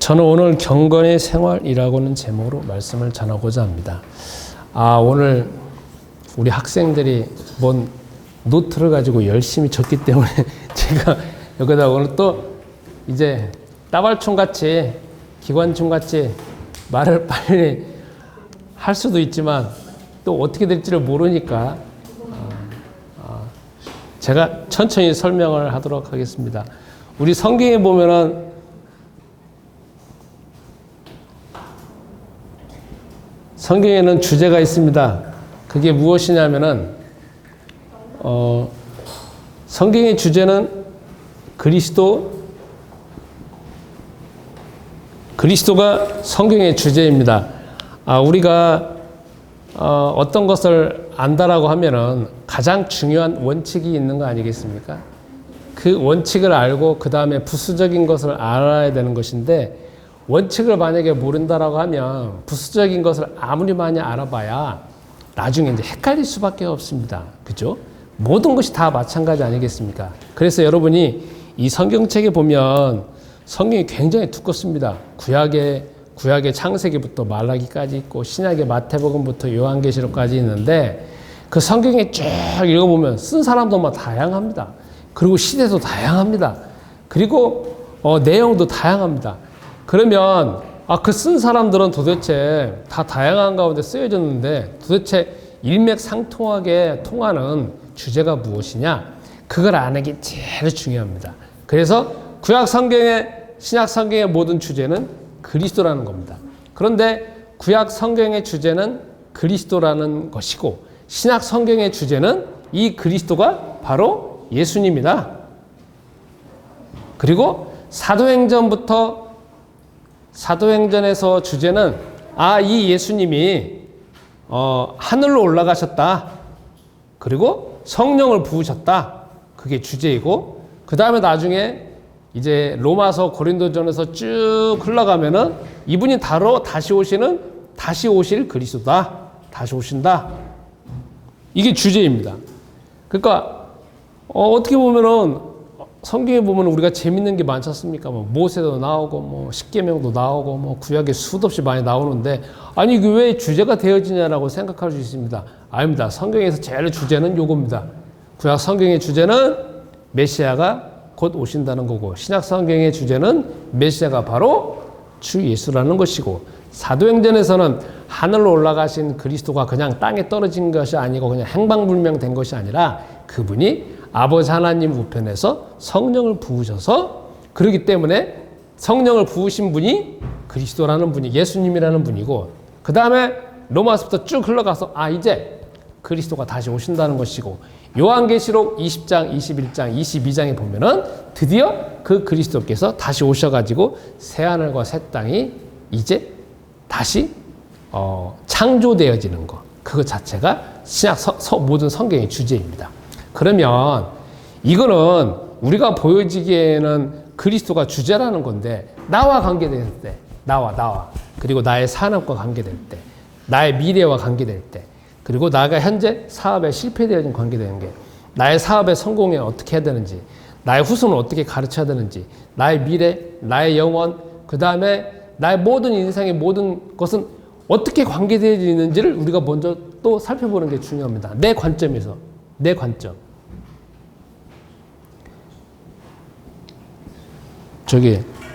저는 오늘 경건의 생활이라고는 제목으로 말씀을 전하고자 합니다. 오늘 우리 학생들이 뭔 노트를 가지고 열심히 적기 때문에 제가 여기다 오늘 또 이제 따발총 같이 기관총 같이 말을 빨리 할 수도 있지만 또 어떻게 될지를 모르니까 제가 천천히 설명을 하도록 하겠습니다. 우리 성경에 보면은 성경에는 주제가 있습니다. 그게 무엇이냐면은 성경의 주제는 그리스도가 성경의 주제입니다. 우리가 어떤 것을 안다라고 하면은 가장 중요한 원칙이 있는 거 아니겠습니까? 그 원칙을 알고 그 다음에 부수적인 것을 알아야 되는 것인데, 원칙을 만약에 모른다라고 하면 부수적인 것을 아무리 많이 알아봐야 나중에 이제 헷갈릴 수밖에 없습니다. 그죠? 모든 것이 다 마찬가지 아니겠습니까? 그래서 여러분이 이 성경책에 보면 성경이 굉장히 두껍습니다. 구약의 창세기부터 말라기까지 있고 신약의 마태복음부터 요한계시록까지 있는데, 그 성경에 쭉 읽어보면 쓴 사람도 막 다양합니다. 그리고 시대도 다양합니다. 그리고 내용도 다양합니다. 그러면 그 쓴 사람들은 도대체 다 다양한 가운데 쓰여졌는데 도대체 일맥상통하게 통하는 주제가 무엇이냐? 그걸 아는 게 제일 중요합니다. 그래서 구약 성경의 신약 성경의 모든 주제는 그리스도라는 겁니다. 그런데 구약 성경의 주제는 그리스도라는 것이고, 신약 성경의 주제는 이 그리스도가 바로 예수님이다. 그리고 사도행전에서 주제는 이 예수님이 하늘로 올라가셨다. 그리고 성령을 부으셨다. 그게 주제이고, 그 다음에 나중에 이제 로마서 고린도전에서 쭉 흘러가면은 이분이 다시 오실 그리스도다. 다시 오신다. 이게 주제입니다. 그러니까 어떻게 보면은 성경에 보면 우리가 재밌는 게 많지 않습니까? 모세도 나오고 십계명도 나오고 구약에 수도 없이 많이 나오는데, 아니 이게 왜 주제가 되어지냐라고 생각할 수 있습니다. 아닙니다. 성경에서 제일 주제는 요겁니다. 구약 성경의 주제는 메시아가 곧 오신다는 거고, 신약 성경의 주제는 메시아가 바로 주 예수라는 것이고, 사도행전에서는 하늘로 올라가신 그리스도가 그냥 땅에 떨어진 것이 아니고 그냥 행방불명된 것이 아니라 그분이 아버지 하나님 우편에서 성령을 부으셔서, 그렇기 때문에 성령을 부으신 분이 그리스도라는 분이 예수님이라는 분이고, 그 다음에 로마서부터 쭉 흘러가서 이제 그리스도가 다시 오신다는 것이고, 요한계시록 20장, 21장, 22장에 보면은 드디어 그 그리스도께서 다시 오셔가지고 새하늘과 새 땅이 이제 다시 창조되어지는 것, 그것 자체가 신약 모든 성경의 주제입니다. 그러면 이거는 우리가 보여지기에는 그리스도가 주제라는 건데, 나와 관계될 때, 나와 그리고 나의 산업과 관계될 때, 나의 미래와 관계될 때, 그리고 나가 현재 사업에 실패되어진 관계되는 게, 나의 사업의 성공에 어떻게 해야 되는지, 나의 후손을 어떻게 가르쳐야 되는지, 나의 미래, 나의 영원, 그 다음에 나의 모든 인생의 모든 것은 어떻게 관계되어지는지를 우리가 먼저 또 살펴보는 게 중요합니다. 내 관점에서, 내 관점.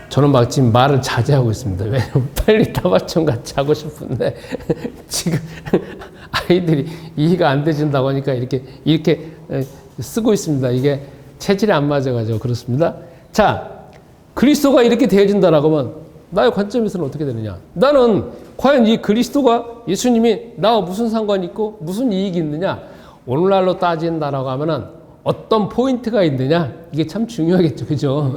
저는 막 지금 말을 자제하고 있습니다. 왜냐면 빨리 따발총 같이 하고 싶은데 지금 아이들이 이해가 안 되신다고 하니까 이렇게 쓰고 있습니다. 이게 체질이 안 맞아가지고 그렇습니다. 자, 그리스도가 이렇게 되어진다라고 하면 나의 관점에서는 어떻게 되느냐? 나는 과연 이 그리스도가, 예수님이 나와 무슨 상관이 있고 무슨 이익이 있느냐? 오늘날로 따진다라고 하면은 어떤 포인트가 있느냐? 이게 참 중요하겠죠. 그죠?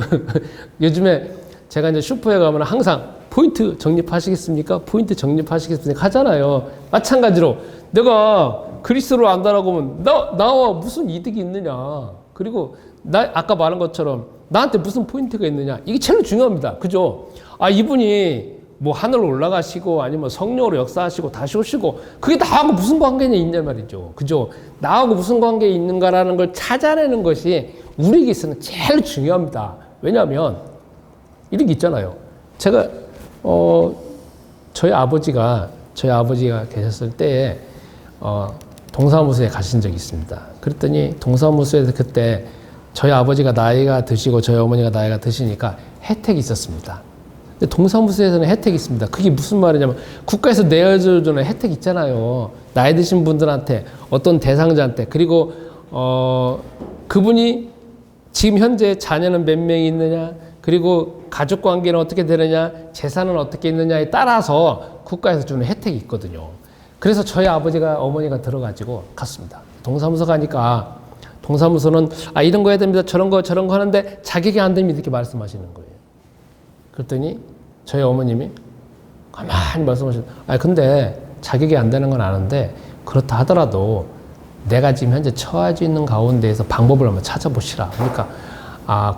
요즘에 제가 이제 슈퍼에 가면 항상 포인트 정립하시겠습니까? 포인트 정립하시겠습니까? 하잖아요. 마찬가지로 내가 그리스도를 안다라고 하면 나와 무슨 이득이 있느냐? 그리고 아까 말한 것처럼 나한테 무슨 포인트가 있느냐? 이게 제일 중요합니다. 그죠? 이분이 하늘로 올라가시고 아니면 성령으로 역사하시고 다시 오시고 그게 나하고 무슨 관계냐 있냐 말이죠. 그죠? 나하고 무슨 관계 있는가라는 걸 찾아내는 것이 우리에게 있어서는 제일 중요합니다. 왜냐하면 이런 게 있잖아요. 제가 저희 아버지가 계셨을 때에 동사무소에 가신 적이 있습니다. 그랬더니 동사무소에서 그때 저희 아버지가 나이가 드시고 저희 어머니가 나이가 드시니까 혜택이 있었습니다. 근데 동사무소에서는 혜택이 있습니다. 그게 무슨 말이냐면 국가에서 내어주는 혜택 있잖아요. 나이 드신 분들한테 어떤 대상자한테 그리고 그분이 지금 현재 자녀는 몇 명이 있느냐 그리고 가족 관계는 어떻게 되느냐 재산은 어떻게 있느냐에 따라서 국가에서 주는 혜택이 있거든요. 그래서 저희 아버지가 어머니가 들어가지고 갔습니다. 동사무소 가니까 동사무소는 이런 거 해야 됩니다. 저런 거 하는데 자격이 안 됩니다. 이렇게 말씀하시는 거예요. 그랬더니 저희 어머님이 가만히 말씀하시는 근데 자격이 안 되는 건 아는데 그렇다 하더라도 내가 지금 현재 처해져 있는 가운데에서 방법을 한번 찾아보시라. 그러니까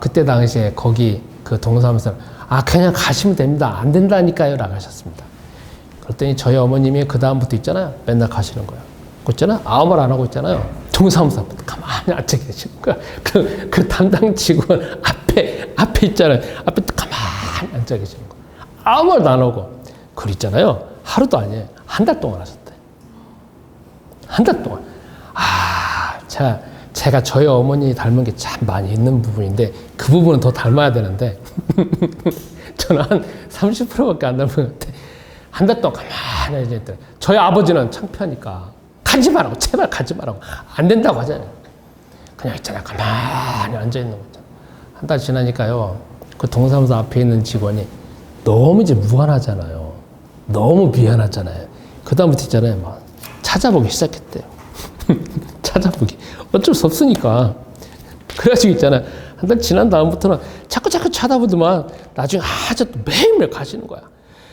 그때 당시에 거기 그 동사무소는 그냥 가시면 됩니다. 안 된다니까요. 라고 하셨습니다. 그랬더니 저희 어머님이 그 다음부터 있잖아요. 맨날 가시는 거예요. 그 있잖아요. 아무 말 안 하고 있잖아요. 동사무소 앞에 가만히 앉아 계시는 거야. 그 담당 직원 앞에 있잖아요. 앞에 가만히 앉아 계시는 거예요. 아무 말도 안 하고. 그 있잖아요. 하루도 아니에요. 한 달 동안 하셨대. 한 달 동안. 제가 저희 어머니 닮은 게 참 많이 있는 부분인데 그 부분은 더 닮아야 되는데 저는 한 30%밖에 안 닮은 것 같아. 한 달 동안 가만히 앉아있더래. 저희 아버지는 창피하니까 가지 말라고 제발 가지 말라고 안 된다고 하잖아요. 그냥 있잖아요. 가만히 앉아있는 거 있잖아요. 한 달 지나니까요. 그 동사무소 앞에 있는 직원이 너무 이제 무안하잖아요. 너무 미안하잖아요. 그 다음부터 있잖아요. 막 찾아보기 시작했대요. 찾아보기. 어쩔 수 없으니까. 그래가지고 있잖아요. 한 달 지난 다음부터는 자꾸 찾아보더만 나중에 아주 매일매일 가시는 거야.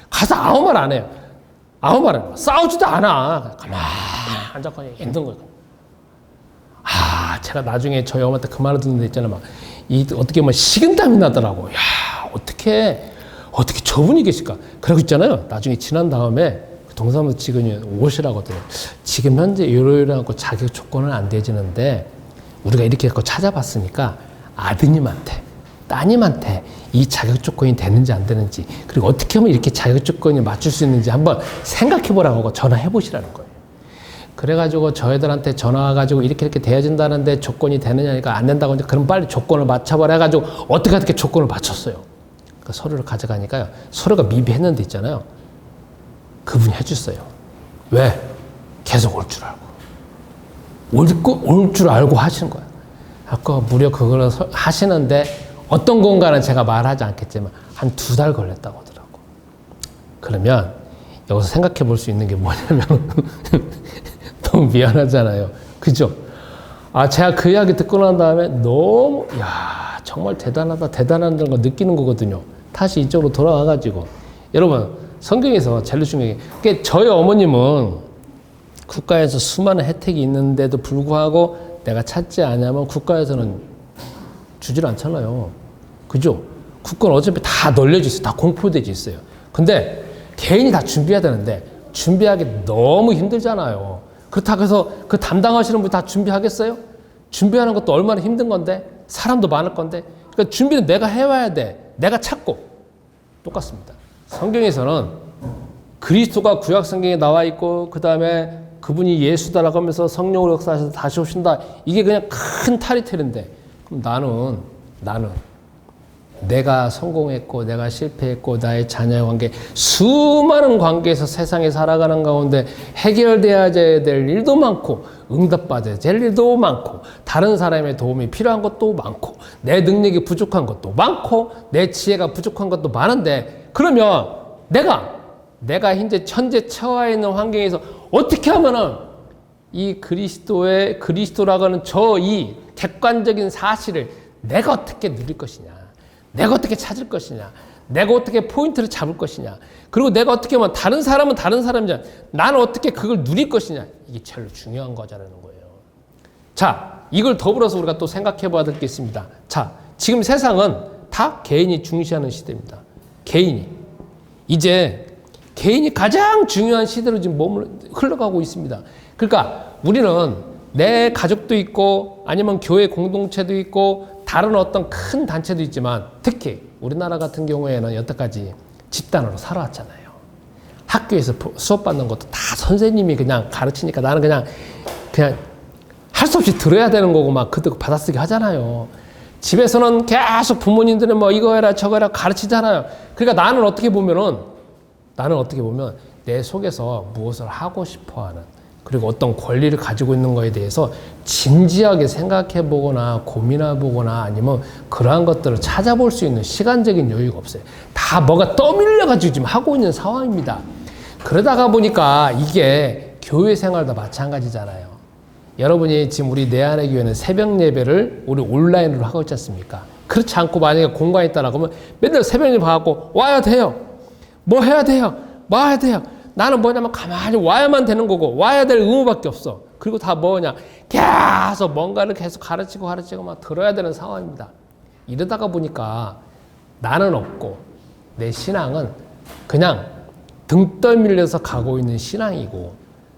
가서 아무 말 안 해요. 아무 말 안 해요. 싸우지도 않아. 가만히 앉아서 있는 거예요. 제가 나중에 저희 어머니한테 그 말을 듣는데 있잖아요. 어떻게 보면 식은땀이 나더라고. 어떻게 저분이 계실까? 그러고 있잖아요. 나중에 지난 다음에 동사무소 직원이 오시라거든요. 지금 현재 이러이러하고 자격 조건은 안 되지는데 우리가 이렇게 갖고 찾아봤으니까 아드님한테 따님한테 이 자격 조건이 되는지 안 되는지 그리고 어떻게 하면 이렇게 자격 조건이 맞출 수 있는지 한번 생각해 보라고 하고 전화해 보시라는 거예요. 그래가지고 저희들한테 전화 와가지고 이렇게 돼야진다는데 조건이 되느냐니까 안 된다고 하니까 그럼 빨리 조건을 맞춰보라 해가지고 어떻게 조건을 맞췄어요. 그 서류를 가져가니까요. 서류가 미비했는데 있잖아요. 그분이 해줬어요. 왜? 계속 올 줄 알고. 올 줄 알고 하시는 거예요. 아까 무려 그걸 하시는데 어떤 건가는 제가 말하지 않겠지만 한 2달 걸렸다고 하더라고. 그러면 여기서 생각해 볼 수 있는 게 뭐냐면 너무 미안하잖아요. 그죠? 제가 그 이야기 듣고 난 다음에 너무 정말 대단하다는 걸 느끼는 거거든요. 다시 이쪽으로 돌아와가지고 여러분 성경에서 제일 중요한 게 저희 어머님은 국가에서 수많은 혜택이 있는데도 불구하고 내가 찾지 않으면 국가에서는 주질 않잖아요. 그죠? 국가는 어차피 다 널려져 있어요. 다 공포되어 있어요. 근데 개인이 다 준비해야 되는데 준비하기 너무 힘들잖아요. 그렇다고 해서 그 담당하시는 분 다 준비하겠어요? 준비하는 것도 얼마나 힘든 건데 사람도 많을 건데 그러니까 준비는 내가 해와야 돼. 내가 찾고 똑같습니다. 성경에서는 그리스도가 구약 성경에 나와 있고 그 다음에 그분이 예수다라고 하면서 성령으로 역사하셔서 다시 오신다. 이게 그냥 큰 타이틀인데 그럼 나는 내가 성공했고 내가 실패했고 나의 자녀의 관계 수많은 관계에서 세상에 살아가는 가운데 해결돼야 될 일도 많고 응답받아야 될 일도 많고 다른 사람의 도움이 필요한 것도 많고 내 능력이 부족한 것도 많고 내 지혜가 부족한 것도 많은데 그러면 내가 현재 처해 있는 환경에서 어떻게 하면은 이 그리스도라고 하는 이 객관적인 사실을 내가 어떻게 누릴 것이냐. 내가 어떻게 찾을 것이냐. 내가 어떻게 포인트를 잡을 것이냐. 그리고 내가 어떻게 하면 다른 사람은 다른 사람이잖아. 나는 어떻게 그걸 누릴 것이냐. 이게 제일 중요한 거잖아는 거예요. 자, 이걸 더불어서 우리가 또 생각해 봐야 될 게 있습니다. 자, 지금 세상은 다 개인이 중시하는 시대입니다. 이제 개인이 가장 중요한 시대로 지금 흘러가고 있습니다. 그러니까 우리는 내 가족도 있고 아니면 교회 공동체도 있고 다른 어떤 큰 단체도 있지만 특히 우리나라 같은 경우에는 여태까지 집단으로 살아왔잖아요. 학교에서 수업 받는 것도 다 선생님이 그냥 가르치니까 나는 그냥 할 수 없이 들어야 되는 거고 막 그때 받아쓰기 하잖아요. 집에서는 계속 부모님들은 뭐 이거 해라 저거 해라 가르치잖아요. 그러니까 나는 어떻게 보면 내 속에서 무엇을 하고 싶어 하는, 그리고 어떤 권리를 가지고 있는 거에 대해서 진지하게 생각해 보거나 고민해 보거나 아니면 그러한 것들을 찾아볼 수 있는 시간적인 여유가 없어요. 다 뭐가 떠밀려 가지고 지금 하고 있는 상황입니다. 그러다가 보니까 이게 교회 생활도 마찬가지잖아요. 여러분이 지금 우리 내 안의 교회는 새벽 예배를 우리 온라인으로 하고 있지 않습니까? 그렇지 않고 만약에 공간이 있다라고 하면 맨날 새벽 예배 가고 와야 돼요. 뭐 해야 돼요. 뭐 해야 돼요. 나는 뭐냐면 가만히 와야만 되는 거고 와야 될 의무밖에 없어. 그리고 다 뭐냐 계속 뭔가를 계속 가르치고 막 들어야 되는 상황입니다. 이러다가 보니까 나는 없고 내 신앙은 그냥 등 떠밀려서 가고 있는 신앙이고,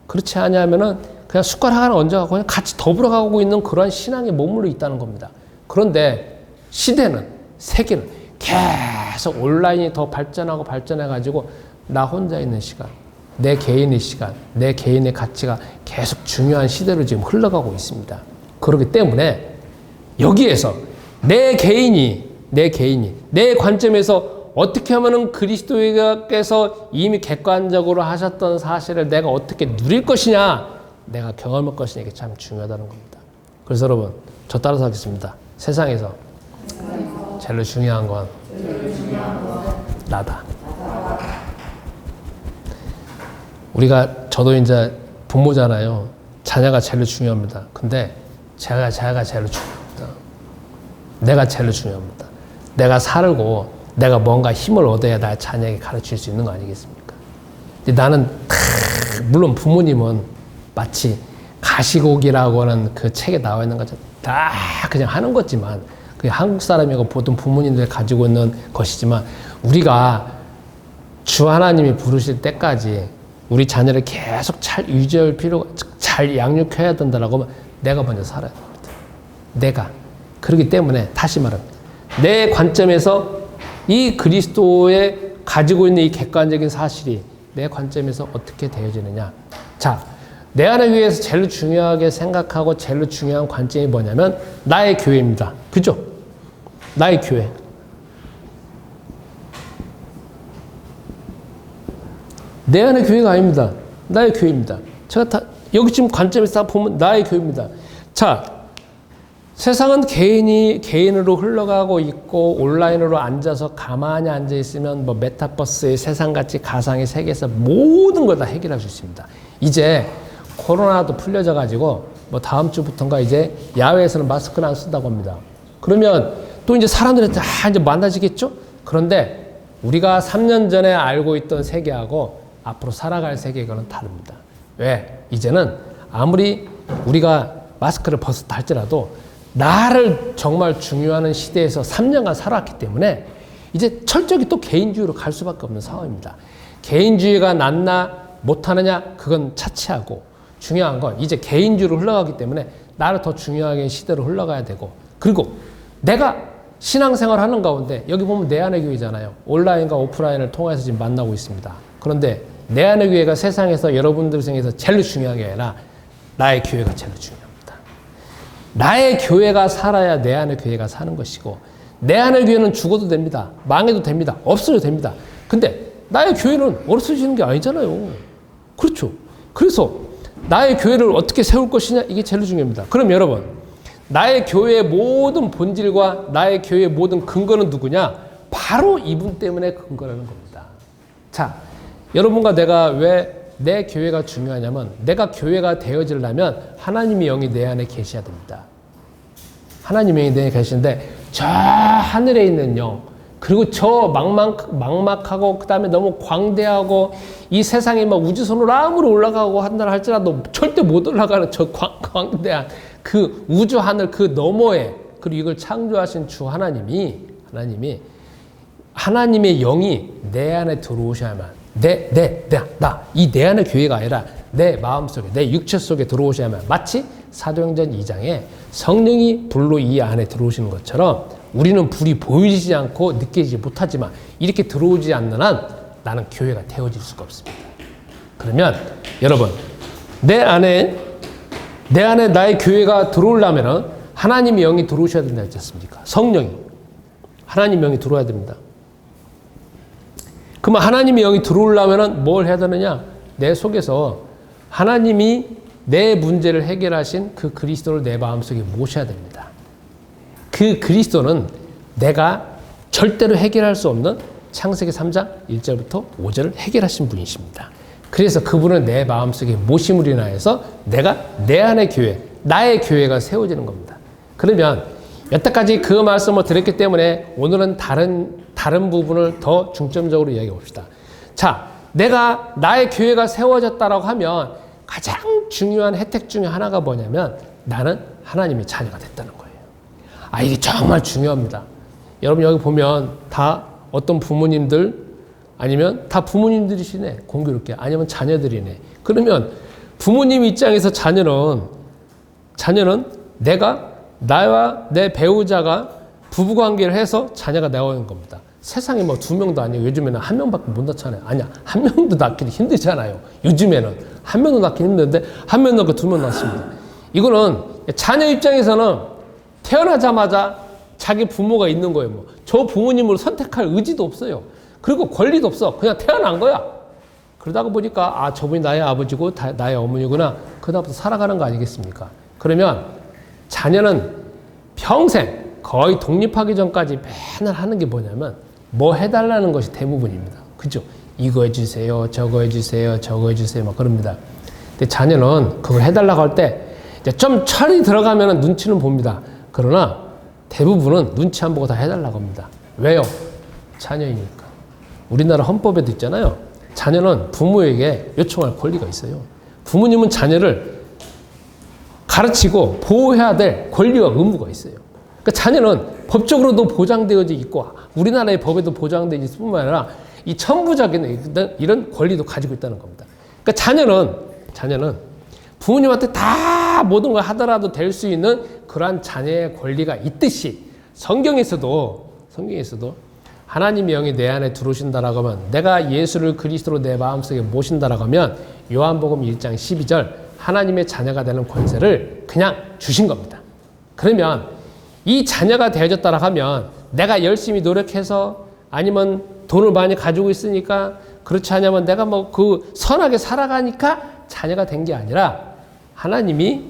그렇지 않냐면은 그냥 숟가락 하나 얹어가고 그냥 같이 더불어 가고 있는 그러한 신앙에 머물러 있다는 겁니다. 그런데 시대는, 세계는 계속 온라인이 더 발전해가지고 나 혼자 있는 시간, 내 개인의 시간, 내 개인의 가치가 계속 중요한 시대로 지금 흘러가고 있습니다. 그렇기 때문에 여기에서 내 개인이 내 관점에서 어떻게 하면은 그리스도께서 이미 객관적으로 하셨던 사실을 내가 어떻게 누릴 것이냐, 내가 경험할 것이냐, 이게 참 중요하다는 겁니다. 그래서 여러분, 저 따라서 하겠습니다. 세상에서 제일 중요한 건 나다. 저도 이제 부모잖아요. 자녀가 제일 중요합니다. 근데 자녀가 제일 중요합니다. 내가 제일 중요합니다. 내가 살고 내가 뭔가 힘을 얻어야 나 자녀에게 가르칠 수 있는 거 아니겠습니까? 근데 나는 물론 부모님은 마치 가시고기라고 하는 그 책에 나와 있는 것처럼 다 그냥 하는 거지만, 그게 한국 사람이고 보통 부모님들이 가지고 있는 것이지만, 우리가 주 하나님이 부르실 때까지 우리 자녀를 계속 잘 유지할 필요가, 잘 양육해야 된다라고 하면 내가 먼저 살아야 됩니다. 내가. 그렇기 때문에 다시 말합니다. 내 관점에서 이 그리스도의 가지고 있는 이 객관적인 사실이 내 관점에서 어떻게 되어지느냐. 자, 내 안의 교회에서 제일 중요하게 생각하고 제일 중요한 관점이 뭐냐면 나의 교회입니다. 그죠? 나의 교회. 내 안의 교회가 아닙니다. 나의 교회입니다. 제가 다 여기 지금 관점에서 딱 보면 나의 교회입니다. 자, 세상은 개인으로 흘러가고 있고 온라인으로 앉아서 가만히 앉아 있으면 뭐 메타버스의 세상같이 가상의 세계에서 모든 걸 다 해결할 수 있습니다. 이제 코로나도 풀려져 가지고 뭐 다음 주부터인가 이제 야외에서는 마스크를 안 쓴다고 합니다. 그러면 또 이제 사람들이 다 이제 만나지겠죠? 그런데 우리가 3년 전에 알고 있던 세계하고 앞으로 살아갈 세계과는 다릅니다. 왜? 이제는 아무리 우리가 마스크를 벗었다 할지라도 나를 정말 중요하는 시대에서 3년간 살았기 때문에 이제 철저히 또 개인주의로 갈 수밖에 없는 상황입니다. 개인주의가 낫나 못하느냐 그건 차치하고, 중요한 건 이제 개인주의로 흘러가기 때문에 나를 더 중요하게 시대로 흘러가야 되고, 그리고 내가 신앙생활 하는 가운데 여기 보면 내 안의 교회잖아요. 온라인과 오프라인을 통해서 지금 만나고 있습니다. 그런데 내 안의 교회가 세상에서 여러분들 생에서 제일 중요한 게 아니라 나의 교회가 제일 중요합니다. 나의 교회가 살아야 내 안의 교회가 사는 것이고, 내 안의 교회는 죽어도 됩니다. 망해도 됩니다. 없어도 됩니다. 근데 나의 교회는 없어지는 게 아니잖아요. 그렇죠. 그래서 나의 교회를 어떻게 세울 것이냐, 이게 제일 중요합니다. 그럼 여러분, 나의 교회의 모든 본질과 나의 교회의 모든 근거는 누구냐? 바로 이분 때문에 근거라는 겁니다. 자, 여러분과 내가 왜 내 교회가 중요하냐면, 내가 교회가 되어지려면 하나님의 영이 내 안에 계셔야 됩니다. 하나님의 영이 내 안에 계시는데 저 하늘에 있는 영, 그리고 저 막막하고 그 다음에 너무 광대하고 이 세상에 막 우주선으로 아무리 올라가고 한다 할지라도 절대 못 올라가는 저 광대한 그 우주 하늘 그 너머에, 그리고 이걸 창조하신 주 하나님이 하나님의 영이 내 안에 들어오셔야만, 이 내 안의 교회가 아니라 내 마음속에, 내 육체 속에 들어오셔야만, 마치 사도행전 2장에 성령이 불로 이 안에 들어오시는 것처럼 우리는 불이 보이지 않고 느끼지 못하지만 이렇게 들어오지 않는 한 나는 교회가 되어질 수가 없습니다. 그러면 여러분, 내 안에 나의 교회가 들어오려면 하나님의 영이 들어오셔야 된다 했지 않습니까? 성령이. 하나님의 영이 들어와야 됩니다. 그러면 하나님의 영이 들어오려면 뭘 해야 되느냐? 내 속에서 하나님이 내 문제를 해결하신 그 그리스도를 내 마음속에 모셔야 됩니다. 그 그리스도는 내가 절대로 해결할 수 없는 창세기 3장 1절부터 5절을 해결하신 분이십니다. 그래서 그분은 내 마음속에 모심으로 인하여서 내가 내 안의 교회, 나의 교회가 세워지는 겁니다. 그러면 여태까지 그 말씀을 드렸기 때문에 오늘은 다른 부분을 더 중점적으로 이야기해 봅시다. 자, 내가 나의 교회가 세워졌다라고 하면 가장 중요한 혜택 중에 하나가 뭐냐면 나는 하나님의 자녀가 됐다는 거예요. 이게 정말 중요합니다. 여러분 여기 보면 다 어떤 부모님들 아니면 다 부모님들이시네. 공교롭게. 아니면 자녀들이네. 그러면 부모님 입장에서 자녀는 나와 내 배우자가 부부관계를 해서 자녀가 나오는 겁니다. 세상에 뭐 2명도 아니고 요즘에는 1명밖에 못 낳잖아요. 아니야. 1명도 낳기는 힘들잖아요. 요즘에는 1명도 낳기 힘든데 1명 낳고 2명 낳습니다. 이거는 자녀 입장에서는 태어나자마자 자기 부모가 있는 거예요. 뭐. 저 부모님을 선택할 의지도 없어요. 그리고 권리도 없어. 그냥 태어난 거야. 그러다가 보니까 저분이 나의 아버지고 나의 어머니구나. 그다음부터 살아가는 거 아니겠습니까? 그러면 자녀는 평생 거의 독립하기 전까지 맨날 하는 게 뭐냐면 뭐 해달라는 것이 대부분입니다. 그죠? 이거 해주세요. 저거 해주세요. 저거 해주세요. 막 그럽니다. 근데 자녀는 그걸 해달라고 할 때 좀 철이 들어가면 눈치는 봅니다. 그러나 대부분은 눈치 안 보고 다 해달라고 합니다. 왜요? 자녀이니까. 우리나라 헌법에도 있잖아요. 자녀는 부모에게 요청할 권리가 있어요. 부모님은 자녀를 가르치고 보호해야 될 권리와 의무가 있어요. 그러니까 자녀는 법적으로도 보장되어져 있고 우리나라의 법에도 보장되어 있을 뿐만 아니라 이 천부적인 이런 권리도 가지고 있다는 겁니다. 그러니까 자녀는 부모님한테 다 모든 걸 하더라도 될 수 있는 그러한 자녀의 권리가 있듯이 성경에서도 하나님의 영이 내 안에 들어오신다라고 하면 내가 예수를 그리스도로 내 마음속에 모신다라고 하면 요한복음 1장 12절 하나님의 자녀가 되는 권세를 그냥 주신 겁니다. 그러면 이 자녀가 되어졌다라고 하면 내가 열심히 노력해서 아니면 돈을 많이 가지고 있으니까 그렇지 않으면 내가 뭐 그 선하게 살아가니까 자녀가 된 게 아니라 하나님이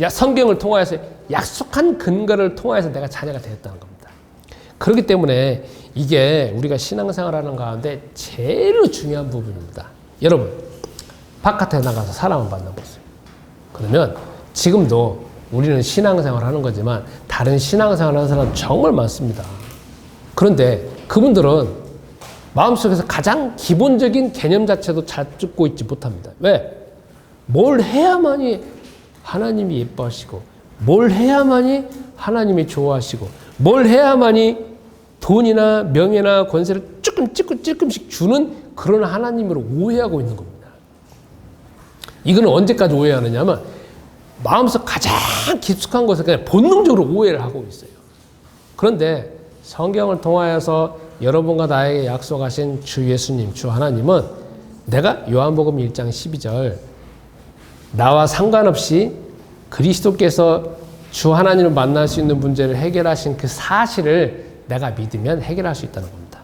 성경을 통하여서 약속한 근거를 통하여서 내가 자녀가 되었다는 겁니다. 그렇기 때문에 이게 우리가 신앙생활하는 가운데 제일 중요한 부분입니다. 여러분 바깥에 나가서 사랑을 만나보세요. 그러면 지금도 우리는 신앙생활 하는 거지만 다른 신앙생활 하는 사람 정말 많습니다. 그런데 그분들은 마음속에서 가장 기본적인 개념 자체도 잘 듣고 있지 못합니다. 왜? 뭘 해야만이 하나님이 예뻐하시고 뭘 해야만이 하나님이 좋아하시고 뭘 해야만이 돈이나 명예나 권세를 조금씩 주는 그런 하나님으로 오해하고 있는 겁니다. 이거는 언제까지 오해하느냐면 마음속 가장 깊숙한 곳에 그냥 본능적으로 오해를 하고 있어요. 그런데 성경을 통하여서 여러분과 나에게 약속하신 주 예수님, 주 하나님은 내가 요한복음 1장 12절 나와 상관없이 그리스도께서 주 하나님을 만날 수 있는 문제를 해결하신 그 사실을 내가 믿으면 해결할 수 있다는 겁니다.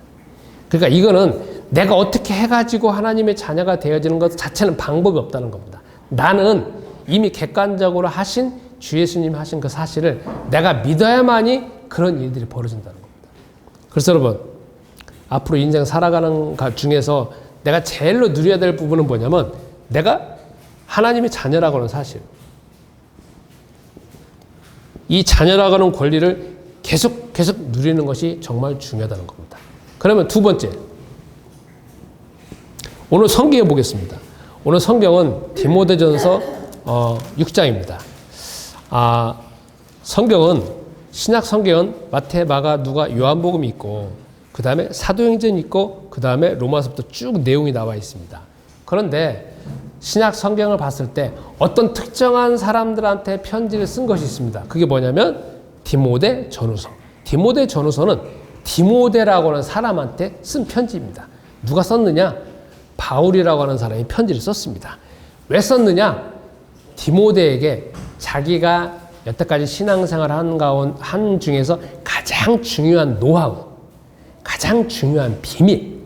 그러니까 이거는 내가 어떻게 해가지고 하나님의 자녀가 되어지는 것 자체는 방법이 없다는 겁니다. 나는 이미 객관적으로 하신 주 예수님 하신 그 사실을 내가 믿어야만이 그런 일들이 벌어진다는 겁니다. 그래서 여러분 앞으로 인생 살아가는 중에서 내가 제일로 누려야 될 부분은 뭐냐면 내가 하나님의 자녀라고 하는 사실, 이 자녀라고 하는 권리를 계속 누리는 것이 정말 중요하다는 겁니다. 그러면 두 번째, 오늘 성경에 보겠습니다. 오늘 성경은 디모데전서 6장입니다. 성경은 신약 성경은 마태, 마가, 누가, 요한복음이 있고 그 다음에 사도행전이 있고 그 다음에 로마서부터 쭉 내용이 나와 있습니다. 그런데 신약 성경을 봤을 때 어떤 특정한 사람들한테 편지를 쓴 것이 있습니다. 그게 뭐냐면 디모데 전후서. 디모데 전후서는 디모데라고 하는 사람한테 쓴 편지입니다. 누가 썼느냐? 바울이라고 하는 사람이 편지를 썼습니다. 왜 썼느냐? 디모데에게 자기가 여태까지 신앙생활 한 중에서 가장 중요한 노하우, 가장 중요한 비밀,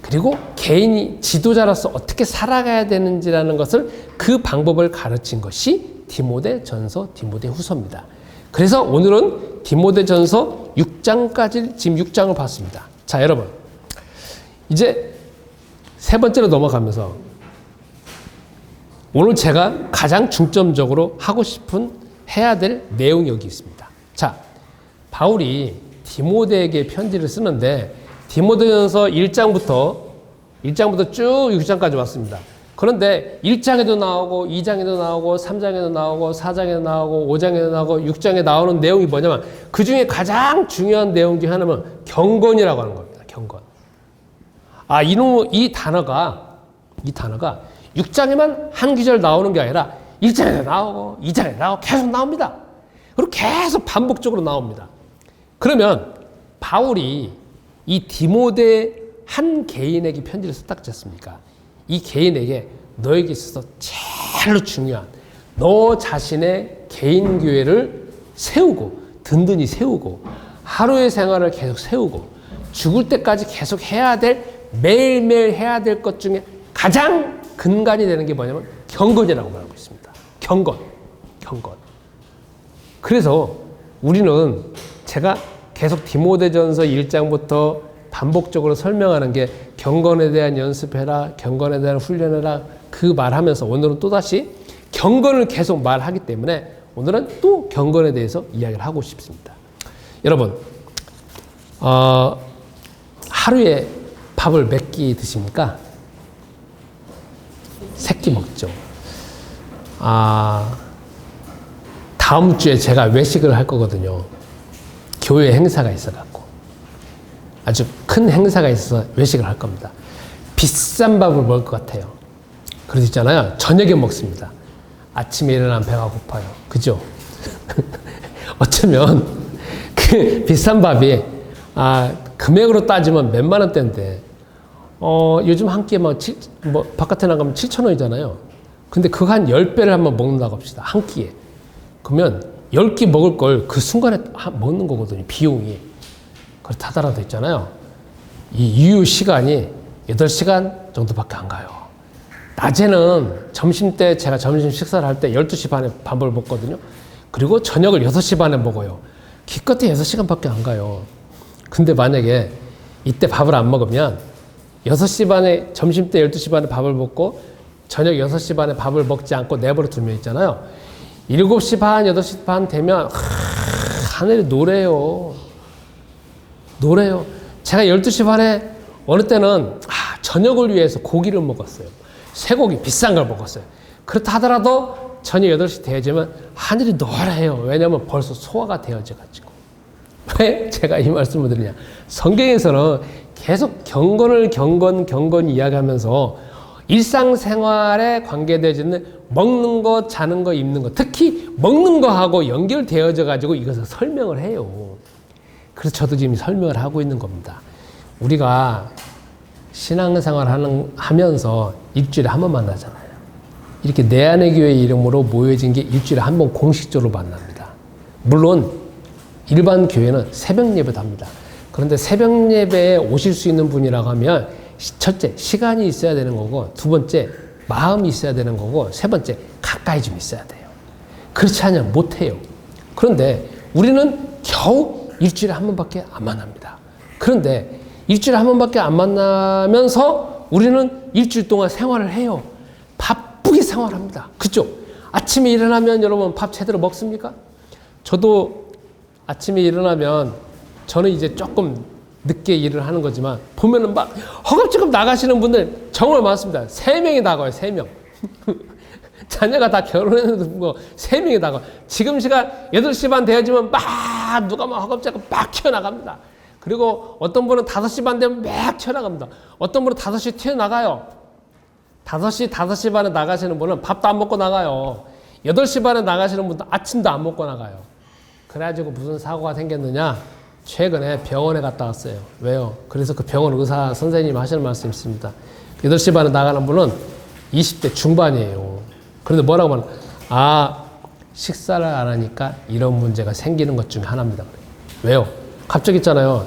그리고 개인이 지도자로서 어떻게 살아가야 되는지라는 것을 그 방법을 가르친 것이 디모데 전서, 디모데 후서입니다. 그래서 오늘은 디모데 전서 6장까지, 지금 6장을 봤습니다. 자, 여러분. 이제 세 번째로 넘어가면서 오늘 제가 가장 중점적으로 하고 싶은 해야 될 내용이 여기 있습니다. 자, 바울이 디모데에게 편지를 쓰는데 디모데전서 1장부터 쭉 6장까지 왔습니다. 그런데 1장에도 나오고 2장에도 나오고 3장에도 나오고 4장에도 나오고 5장에도 나오고 6장에 나오는 내용이 뭐냐면 그 중에 가장 중요한 내용 중에 하나는 경건이라고 하는 겁니다. 경건. 아, 이 단어가 6장에만 한 구절 나오는 게 아니라 1장에도 나오고 2장에도 나오고 계속 나옵니다. 그리고 계속 반복적으로 나옵니다. 그러면 바울이 이 디모데 한 개인에게 편지를 썼다고 했습니까? 이 개인에게 너에게 있어서 제일로 중요한 너 자신의 개인 교회를 세우고 든든히 세우고 하루의 생활을 계속 세우고 죽을 때까지 계속 해야 될 매일매일 해야 될 것 중에 가장 근간이 되는 게 뭐냐면 경건이라고 말하고 있습니다. 경건. 그래서 우리는 제가 계속 디모데전서 1장부터 반복적으로 설명하는 게 경건에 대한 연습해라, 경건에 대한 훈련해라 그 말하면서 오늘은 또다시 경건을 계속 말하기 때문에 오늘은 또 경건에 대해서 이야기를 하고 싶습니다. 여러분, 하루에 밥을 몇 끼 드십니까? 3끼 먹죠. 다음 주에 제가 외식을 할 거거든요. 교회 행사가 있어갖고. 아주 큰 행사가 있어서 외식을 할 겁니다. 비싼 밥을 먹을 것 같아요. 그래서 있잖아요. 저녁에 먹습니다. 아침에 일어나면 배가 고파요. 그죠? 어쩌면 그 비싼 밥이 금액으로 따지면 몇만 원대인데 요즘 한 끼에 바깥에 나가면 7,000원이잖아요. 근데 그거 한 10배를 한번 먹는다고 합시다. 한 끼에. 그러면 10끼 먹을 걸 그 순간에 먹는 거거든요. 비용이. 그렇다 하더라도 있잖아요. 이 유효 시간이 8시간 정도밖에 안 가요. 낮에는 점심 때 제가 점심 식사를 할 때 12시 반에 밥을 먹거든요. 그리고 저녁을 6시 반에 먹어요. 기껏해 6시간밖에 안 가요. 근데 만약에 이때 밥을 안 먹으면 6시 반에 점심 때 12시 반에 밥을 먹고 저녁 6시 반에 밥을 먹지 않고 내버려 두면 있잖아요. 7시 반, 8시 반 되면 하늘이 노래요. 제가 12시 반에 어느 때는 저녁을 위해서 고기를 먹었어요. 쇠고기 비싼 걸 먹었어요. 그렇다 하더라도 저녁 8시 되어지면 하늘이 노래요. 왜냐하면 벌써 소화가 되어져가지고. 왜 제가 이 말씀을 드리냐. 성경에서는 계속 경건 이야기하면서 일상생활에 관계되어지는 먹는 것, 자는 것, 입는 것, 특히 먹는 거하고 연결되어져 가지고 이것을 설명을 해요. 그래서 저도 지금 설명을 하고 있는 겁니다. 우리가 신앙생활 하면서 일주일에 한 번 만나잖아요. 이렇게 내 안의 교회 이름으로 모여진 게 일주일에 한 번 공식적으로 만납니다. 물론 일반 교회는 새벽 예배도 합니다. 그런데 새벽 예배에 오실 수 있는 분이라고 하면 첫째, 시간이 있어야 되는 거고, 두 번째, 마음이 있어야 되는 거고, 세 번째, 가까이 좀 있어야 돼요. 그렇지 않으면 못해요. 그런데 우리는 겨우 일주일에 한 번밖에 안 만납니다. 그런데 일주일에 한 번밖에 안 만나면서 우리는 일주일 동안 생활을 해요. 바쁘게 생활합니다. 그죠? 아침에 일어나면 여러분 밥 제대로 먹습니까? 저도 아침에 일어나면 저는 이제 조금 늦게 일을 하는 거지만 보면은 막 허겁지겁 나가시는 분들 정말 많습니다. 3명이 나가요. 3명. 자녀가 다 결혼했는데 3명이 나가요. 지금 시간 8시 반 되어지면 막 누가 막 허겁지겁 막 튀어나갑니다. 그리고 어떤 분은 5시 반 되면 막 튀어나갑니다. 어떤 분은 5시 튀어나가요. 5시 반에 나가시는 분은 밥도 안 먹고 나가요. 8시 반에 나가시는 분도 아침도 안 먹고 나가요. 그래가지고 무슨 사고가 생겼느냐? 최근에 병원에 갔다 왔어요. 왜요? 그래서 그 병원 의사 선생님이 하시는 말씀이 있습니다. 8시 반에 나가는 분은 20대 중반이에요. 그런데 뭐라고 하면, 식사를 안 하니까 이런 문제가 생기는 것 중에 하나입니다. 왜요? 갑자기 있잖아요.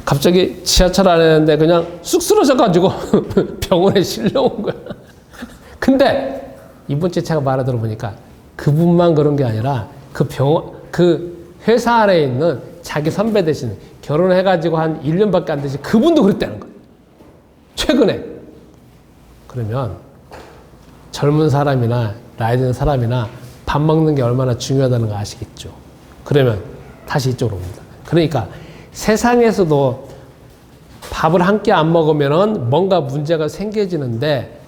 갑자기 지하철 안에 그냥 쑥 쓰러져가지고 병원에 실려온 거야. 근데 이번 주에 제가 말을 들어보니까 그분만 그런 게 아니라 그 회사 안에 있는 자기 선배 대신 결혼해가지고 한 1년밖에 안 되지 그분도 그랬다는 거예요. 최근에. 그러면 젊은 사람이나 나이 든 사람이나 밥 먹는 게 얼마나 중요하다는 거 아시겠죠? 그러면 다시 이쪽으로 옵니다. 그러니까 세상에서도 밥을 한 끼 안 먹으면 뭔가 문제가 생겨지는데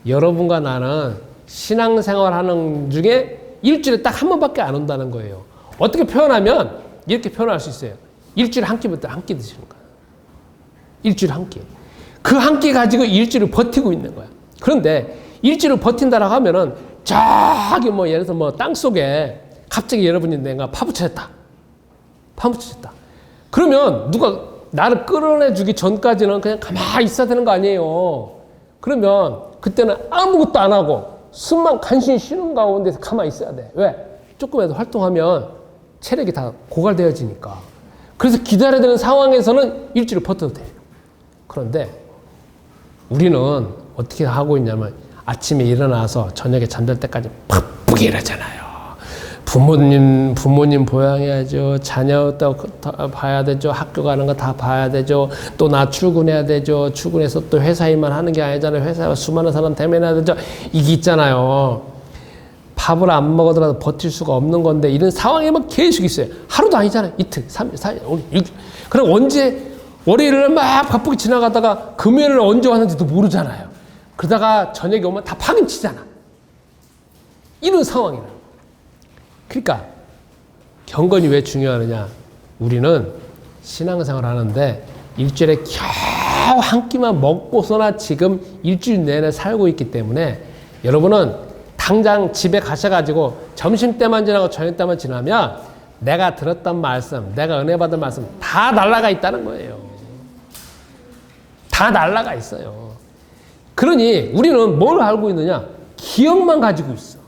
여러분과 나는 신앙생활 하는 중에 일주일에 딱 한 번밖에 안 온다는 거예요. 어떻게 표현하면 이렇게 표현할 수 있어요. 일주일에 한 끼부터 한 끼 드시는 거예요. 일주일에 한 끼. 그 한 끼 가지고 일주일을 버티고 있는 거야. 그런데 일주일을 버틴다라고 하면은 저기 예를 들어서 땅 속에 갑자기 여러분이 내가 파묻혀졌다. 그러면 누가 나를 끌어내주기 전까지는 그냥 가만히 있어야 되는 거 아니에요. 그러면 그때는 아무것도 안 하고 숨만 간신히 쉬는 가운데서 가만히 있어야 돼. 왜? 조금이라도 활동하면 체력이 다 고갈되어지니까. 그래서 기다려야 되는 상황에서는 일주일을 버텨도 돼. 그런데 우리는 어떻게 하고 있냐면 아침에 일어나서 저녁에 잠잘 때까지 바쁘게 일하잖아요. 부모님 보양해야죠. 자녀 또 봐야 되죠. 학교 가는 거 다 봐야 되죠. 또 나 출근해야 되죠. 출근해서 또 회사 일만 하는 게 아니잖아요. 회사에 수많은 사람 대면해야 되죠. 이게 있잖아요. 밥을 안 먹어도 버틸 수가 없는 건데 이런 상황에만 계속 있어요. 하루도 아니잖아요. 이틀, 3일, 4일, 5일. 그럼 언제 월요일을 막 바쁘게 지나가다가 금요일을 언제 왔는지도 모르잖아요. 그러다가 저녁에 오면 다 파김치잖아. 이런 상황이라. 그러니까 경건이 왜 중요하느냐. 우리는 신앙생활 하는데 일주일에 겨우 한 끼만 먹고서나 지금 일주일 내내 살고 있기 때문에 여러분은 당장 집에 가셔가지고 점심때만 지나고 저녁때만 지나면 내가 들었던 말씀, 내가 은혜 받은 말씀 다 날아가 있다는 거예요. 다 날아가 있어요. 그러니 우리는 뭘 알고 있느냐? 기억만 가지고 있어.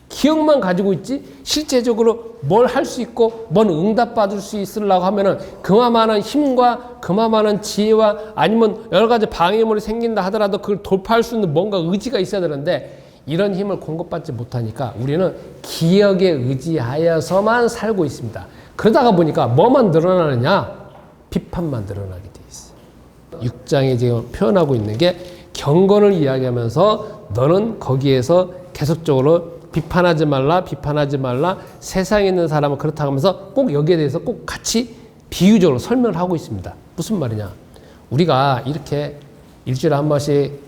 기억만 가지고 있지 실제적으로 뭘 할 수 있고 뭔 응답받을 수 있으려고 하면은 그만한 힘과 그만한 지혜와 아니면 여러 가지 방해물이 생긴다 하더라도 그걸 돌파할 수 있는 뭔가 의지가 있어야 되는데 이런 힘을 공급받지 못하니까 우리는 기억에 의지하여서만 살고 있습니다. 그러다가 보니까 뭐만 늘어나느냐? 비판만 늘어나게 돼 있어요. 6장에 지금 표현하고 있는 게 경건을 이야기하면서 너는 거기에서 계속적으로 비판하지 말라. 세상에 있는 사람은 그렇다고 하면서 꼭 여기에 대해서 꼭 같이 비유적으로 설명을 하고 있습니다. 무슨 말이냐. 우리가 이렇게 일주일에 한 번씩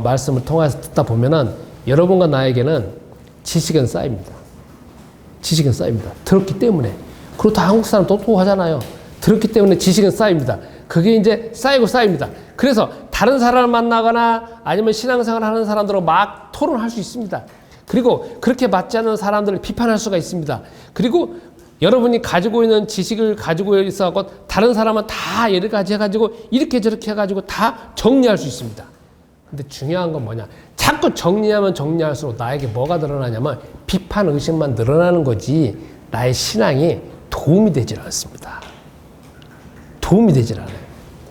말씀을 통해서 듣다 보면은 여러분과 나에게는 지식은 쌓입니다. 들었기 때문에. 그리고 다 한국 사람 똑똑하잖아요. 들었기 때문에 지식은 쌓입니다. 그게 이제 쌓입니다. 그래서 다른 사람을 만나거나 아니면 신앙생활 하는 사람들하고 막 토론할 수 있습니다. 그리고 그렇게 맞지 않는 사람들을 비판할 수가 있습니다. 그리고 여러분이 가지고 있는 지식을 가지고 있어서 다른 사람은 다 여러 가지 해가지고 이렇게 저렇게 해가지고 다 정리할 수 있습니다. 근데 중요한 건 뭐냐? 자꾸 정리하면 정리할수록 나에게 뭐가 늘어나냐면 비판 의식만 늘어나는 거지 나의 신앙이 도움이 되질 않습니다. 도움이 되질 않아요.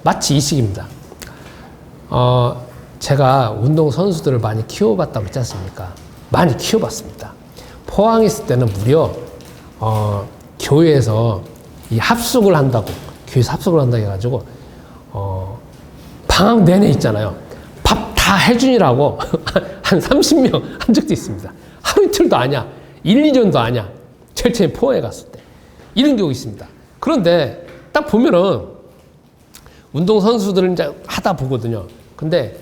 마치 이 식입니다. 제가 운동 선수들을 많이 키워봤다고 했지 않습니까? 많이 키워봤습니다. 포항에 있을 때는 무려 교회에서 이 합숙을 한다고 해가지고 방학 내내 있잖아요. 밥 다 해주니라고 한 30명 한 적도 있습니다. 하루 이틀도 아니야. 1, 2년도 아니야. 제일 처음에 포항에 갔을 때. 이런 경우 있습니다. 그런데 딱 보면은 운동 선수들을 이제 하다 보거든요. 근데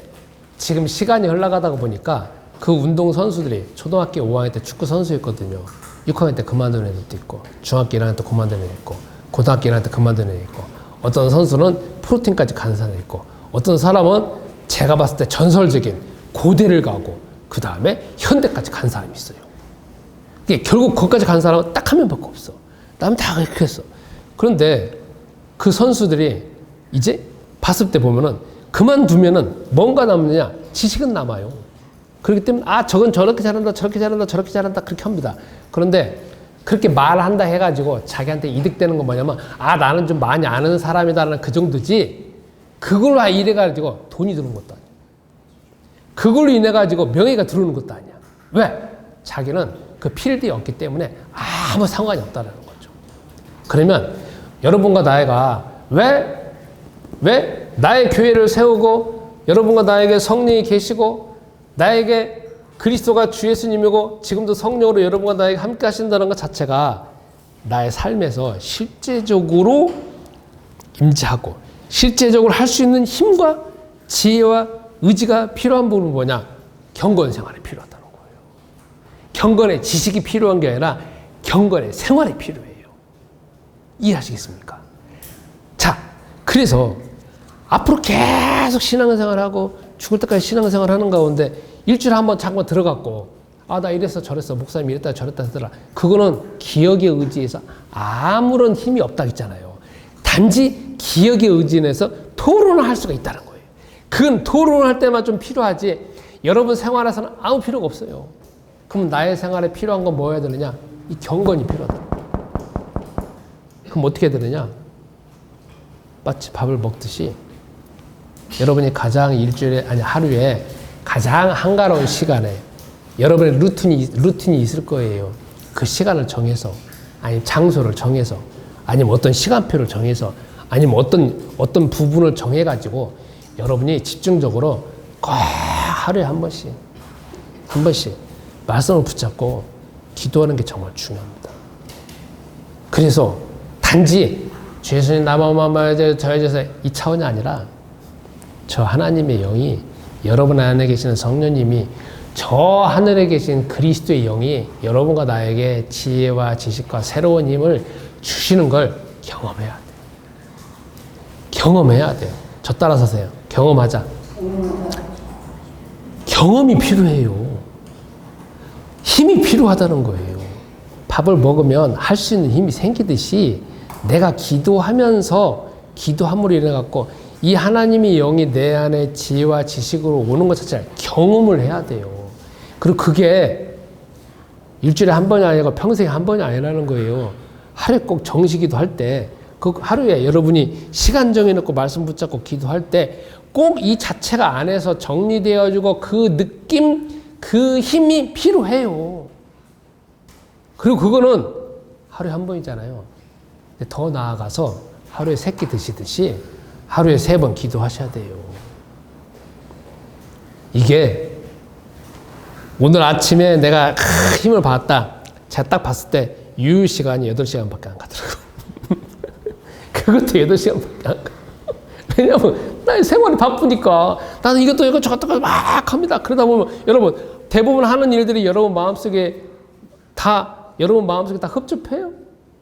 지금 시간이 흘러가다가 보니까 그 운동 선수들이 초등학교 5학년 때 축구 선수였거든요. 6학년 때 그만둔 애들도 있고, 중학교 1학년 때 그만둔 애도 있고, 고등학교 1학년 때 그만둔 애도 있고, 어떤 선수는 프로팀까지 간 사람이 있고, 어떤 사람은 제가 봤을 때 전설적인 고대를 가고, 그 다음에 현대까지 간 사람이 있어요. 결국 거기까지 간 사람은 딱 한 명밖에 없어. 남 다 그렇게 했어. 그런데 그 선수들이 이제 봤을 때 보면은 그만두면은 뭔가 남느냐? 지식은 남아요. 그렇기 때문에 저건 저렇게 잘한다, 저렇게 잘한다, 저렇게 잘한다 그렇게 합니다. 그런데 그렇게 말한다 해가지고 자기한테 이득되는 건 뭐냐면 나는 좀 많이 아는 사람이다라는 그 정도지 그걸로 이래가지고 돈이 드는 것도 아니야. 그걸로 인해가지고 명예가 들어오는 것도 아니야. 왜? 자기는 그 필드에 없기 때문에 아무 상관이 없다는 거죠. 그러면 여러분과 나이가 왜 나의 교회를 세우고 여러분과 나에게 성령이 계시고 나에게 그리스도가 주 예수님이고 지금도 성령으로 여러분과 나에게 함께 하신다는 것 자체가 나의 삶에서 실제적으로 임재하고 실제적으로 할 수 있는 힘과 지혜와 의지가 필요한 부분은 뭐냐? 경건 생활이 필요하다는 거예요. 경건의 지식이 필요한 게 아니라 경건의 생활이 필요해요. 이해하시겠습니까? 자, 그래서 앞으로 계속 신앙생활하고 죽을 때까지 신앙생활 하는 가운데 일주일에 한 번 잠깐 들어갔고 나 이랬어 저랬어 목사님이 이랬다 저랬다 하더라. 그거는 기억에 의지해서 아무런 힘이 없다 했잖아요. 단지 기억에 의지해서 토론을 할 수가 있다는 거예요. 그건 토론을 할 때만 좀 필요하지 여러분 생활에서는 아무 필요가 없어요. 그럼 나의 생활에 필요한 건 뭐 해야 되느냐? 이 경건이 필요하다. 그럼 어떻게 해야 되느냐? 마치 밥을 먹듯이 여러분이 가장 하루에 가장 한가로운 시간에 여러분의 루틴이 있을 거예요. 그 시간을 정해서 아니면 장소를 정해서 아니면 어떤 시간표를 정해서 아니면 어떤 부분을 정해가지고 여러분이 집중적으로 꼭 하루에 한 번씩 말씀을 붙잡고 기도하는 게 정말 중요합니다. 그래서 단지 주 예수님 나만 저해져서 이 차원이 아니라 저 하나님의 영이 여러분 안에 계시는 성령님이 저 하늘에 계신 그리스도의 영이 여러분과 나에게 지혜와 지식과 새로운 힘을 주시는 걸 경험해야 돼. 경험해야 돼요. 저 따라서세요. 경험하자. 경험이 필요해요. 힘이 필요하다는 거예요. 밥을 먹으면 할 수 있는 힘이 생기듯이 내가 기도하면서 기도함으로 인해갖고 이 하나님의 영이 내 안에 지혜와 지식으로 오는 것 자체를 경험을 해야 돼요. 그리고 그게 일주일에 한 번이 아니고 평생에 한 번이 아니라는 거예요. 하루에 꼭 정시기도 할 때, 그 하루에 여러분이 시간 정해놓고 말씀 붙잡고 기도할 때 꼭 이 자체가 안에서 정리되어지고 그 느낌, 그 힘이 필요해요. 그리고 그거는 하루에 한 번이잖아요. 근데 더 나아가서 하루에 3끼 드시듯이 하루에 3번 기도하셔야 돼요. 이게 오늘 아침에 내가 힘을 받았다. 제가 딱 봤을 때 유효 시간이 8시간밖에 안 가더라고요. 그것도 8시간밖에 안 가. 왜냐면 나 생활이 바쁘니까 나는 이것도 저것도 막 합니다. 그러다 보면 여러분 대부분 하는 일들이 여러분 마음속에 다 흡집해요?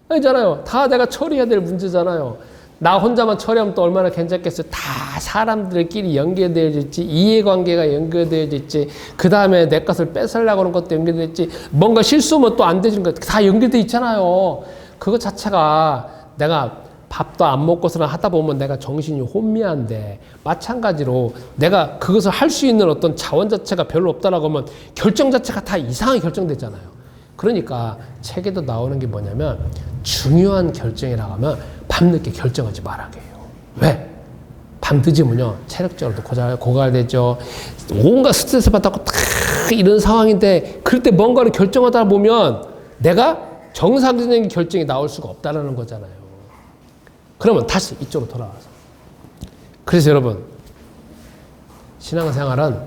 아니잖아요. 다 내가 처리해야 될 문제잖아요. 나 혼자만 처리하면 또 얼마나 괜찮겠어요. 다 사람들끼리 연결되어 있지, 이해관계가 연결되어 있지, 그 다음에 내 것을 뺏으려고 하는 것도 연결되어 있지, 뭔가 실수하면 또 안 되는 것 다 연결되어 있잖아요. 그거 자체가 내가 밥도 안 먹고서는 하다 보면 내가 정신이 혼미한데, 마찬가지로 내가 그것을 할 수 있는 어떤 자원 자체가 별로 없다라고 하면 결정 자체가 다 이상하게 결정되잖아요. 그러니까 책에도 나오는 게 뭐냐면 중요한 결정이라고 하면 밤늦게 결정하지 말라고 해요. 왜? 밤 늦으면요 체력적으로도 고갈되죠. 온갖 스트레스 받고 탁 이런 상황인데 그럴 때 뭔가를 결정하다 보면 내가 정상적인 결정이 나올 수가 없다는 거잖아요. 그러면 다시 이쪽으로 돌아와서 그래서 여러분 신앙생활은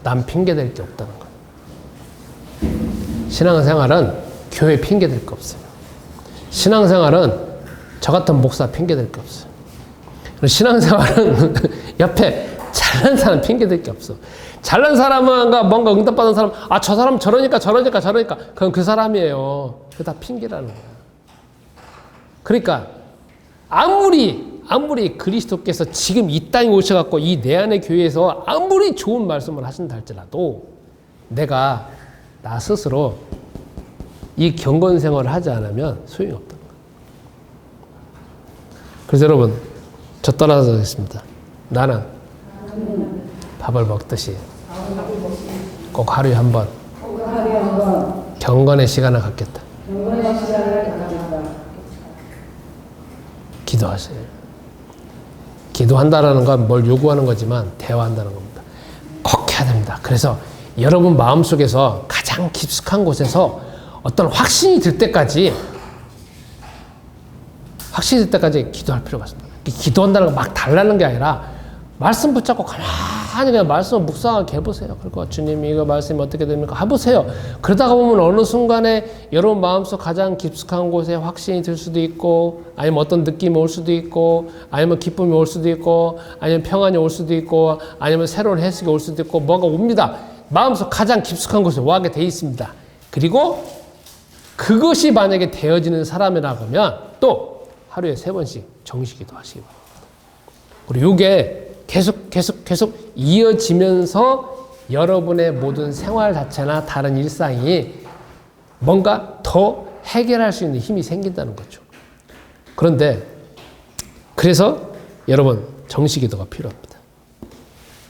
남 핑계댈 게 없다는 거예요. 신앙생활은 교회 핑계댈 거 없어요. 신앙생활은 저 같은 목사 핑계댈 게 없어요. 신앙생활은 옆에 잘난 사람 핑계댈 게 없어. 잘난 사람은 뭔가 응답받은 사람, 저 사람 저러니까. 그건 그 사람이에요. 그거 다 핑계라는 거야. 그러니까 아무리 그리스도께서 지금 이 땅에 오셔갖고 이 내 안의 교회에서 아무리 좋은 말씀을 하신다 할지라도 내가 나 스스로 이 경건 생활을 하지 않으면 소용이 없다는 거야. 그래서 여러분, 저 따라서 하겠습니다. 나는 밥을 먹듯이 꼭 하루에 한 번 경건의 시간을 갖겠다. 기도하세요. 기도한다라는 건 뭘 요구하는 거지만 대화한다는 겁니다. 꼭 해야 됩니다. 그래서 여러분 마음속에서 가장 깊숙한 곳에서 어떤 확신이 들 때까지 기도할 필요가 있습니다. 기도한다는 건 막 달라는 게 아니라 말씀 붙잡고 가만히 그냥 말씀을 묵상하게 해보세요. 그리고 주님이 이거 말씀이 어떻게 됩니까? 해보세요. 그러다가 보면 어느 순간에 여러분 마음속 가장 깊숙한 곳에 확신이 들 수도 있고, 아니면 어떤 느낌이 올 수도 있고, 아니면 기쁨이 올 수도 있고, 아니면 평안이 올 수도 있고, 아니면 새로운 해석이 올 수도 있고, 뭐가 옵니다. 마음속 가장 깊숙한 곳에 와게 돼 있습니다. 그리고 그것이 만약에 되어지는 사람이라고 하면 또 하루에 3번씩 정식기도 하시기 바랍니다. 그리고 이게 계속 이어지면서 여러분의 모든 생활 자체나 다른 일상이 뭔가 더 해결할 수 있는 힘이 생긴다는 거죠. 그런데 그래서 여러분 정식기도가 필요합니다.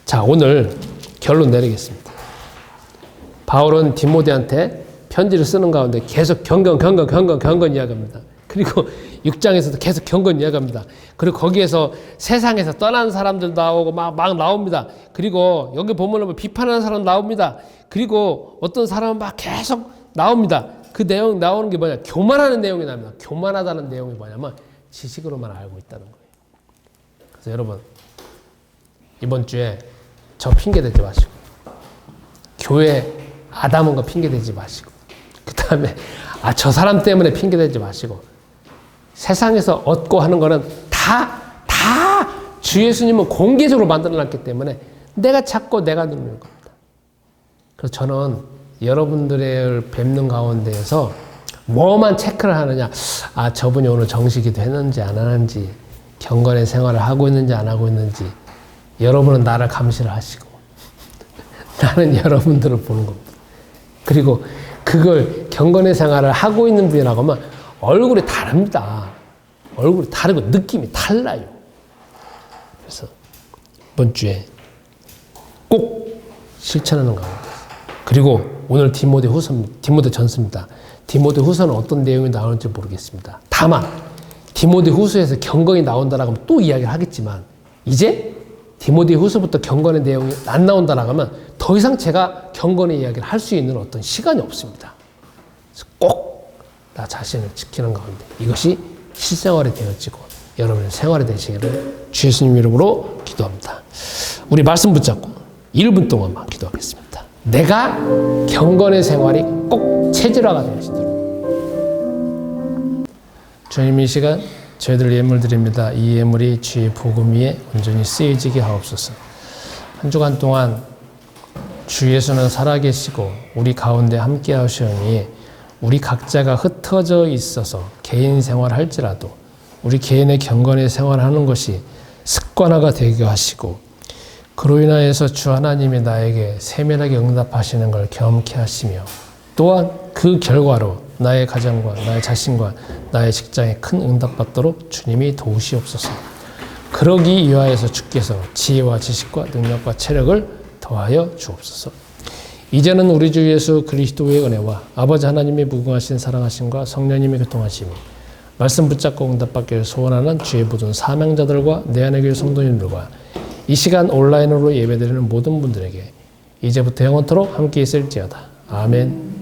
자, 오늘 결론 내리겠습니다. 바울은 디모데한테 편지를 쓰는 가운데 계속 경건 이야기합니다. 그리고 6장에서도 계속 경건 이야기합니다. 그리고 거기에서 세상에서 떠난 사람들 나오고 막 나옵니다. 그리고 여기 보면 비판하는 사람 나옵니다. 그리고 어떤 사람은 막 계속 나옵니다. 그 내용 나오는 게 뭐냐? 교만하는 내용이 나옵니다. 교만하다는 내용이 뭐냐면 지식으로만 알고 있다는 거예요. 그래서 여러분 이번 주에 저 핑계 대지 마시고, 교회 아담한 거 핑계 대지 마시고, 그 다음에 저 사람 때문에 핑계 대지 마시고, 세상에서 얻고 하는 거는 다 주 예수님은 공개적으로 만들어놨기 때문에 내가 찾고 내가 누리는 겁니다. 그래서 저는 여러분들을 뵙는 가운데에서 뭐만 체크를 하느냐, 저분이 오늘 정식기도 했는지 안 하는지, 경건의 생활을 하고 있는지 안 하고 있는지, 여러분은 나를 감시를 하시고 나는 여러분들을 보는 겁니다. 그리고 그걸 경건의 생활을 하고 있는 분이라고 하면 얼굴이 다릅니다. 얼굴이 다르고 느낌이 달라요. 그래서 이번 주에 꼭 실천하는 가운데, 그리고 오늘 디모데전서입니다. 디모데후서는 어떤 내용이 나오는지 모르겠습니다. 다만 디모데후서에서 경건이 나온다라고 하면 또 이야기를 하겠지만, 이제 디모데후서부터 경건의 내용이 안 나온다라고 하면 더 이상 제가 경건의 이야기를 할 수 있는 어떤 시간이 없습니다. 그래서 꼭 나 자신을 지키는 가운데 이것이 실생활이 되어지고 여러분의 생활이 되시기를 주 예수님 이름으로 기도합니다. 우리 말씀 붙잡고 1분 동안만 기도하겠습니다. 내가 경건의 생활이 꼭 체질화가 되어지도록. 주님, 이 시간 저희들 예물 드립니다. 이 예물이 주의 복음 위에 온전히 쓰여지게 하옵소서. 한 주간 동안 주 예수는 살아계시고 우리 가운데 함께 하시오니 우리 각자가 흩어져 있어서 개인 생활할지라도 우리 개인의 경건의 생활하는 것이 습관화가 되게 하시고, 그로 인하여서 주 하나님이 나에게 세밀하게 응답하시는 걸 경험케 하시며, 또한 그 결과로 나의 가정과 나의 자신과 나의 직장에 큰 응답받도록 주님이 도우시옵소서. 그러기 위하여서 주께서 지혜와 지식과 능력과 체력을 더하여 주옵소서. 이제는 우리 주 예수 그리스도의 은혜와 아버지 하나님의 무궁하신 사랑하심과 성령님의 교통하심이 말씀 붙잡고 응답받기를 소원하는 주의 모든 사명자들과 내 안의 교회 성도님들과 이 시간 온라인으로 예배드리는 모든 분들에게 이제부터 영원토록 함께 있을지어다. 아멘.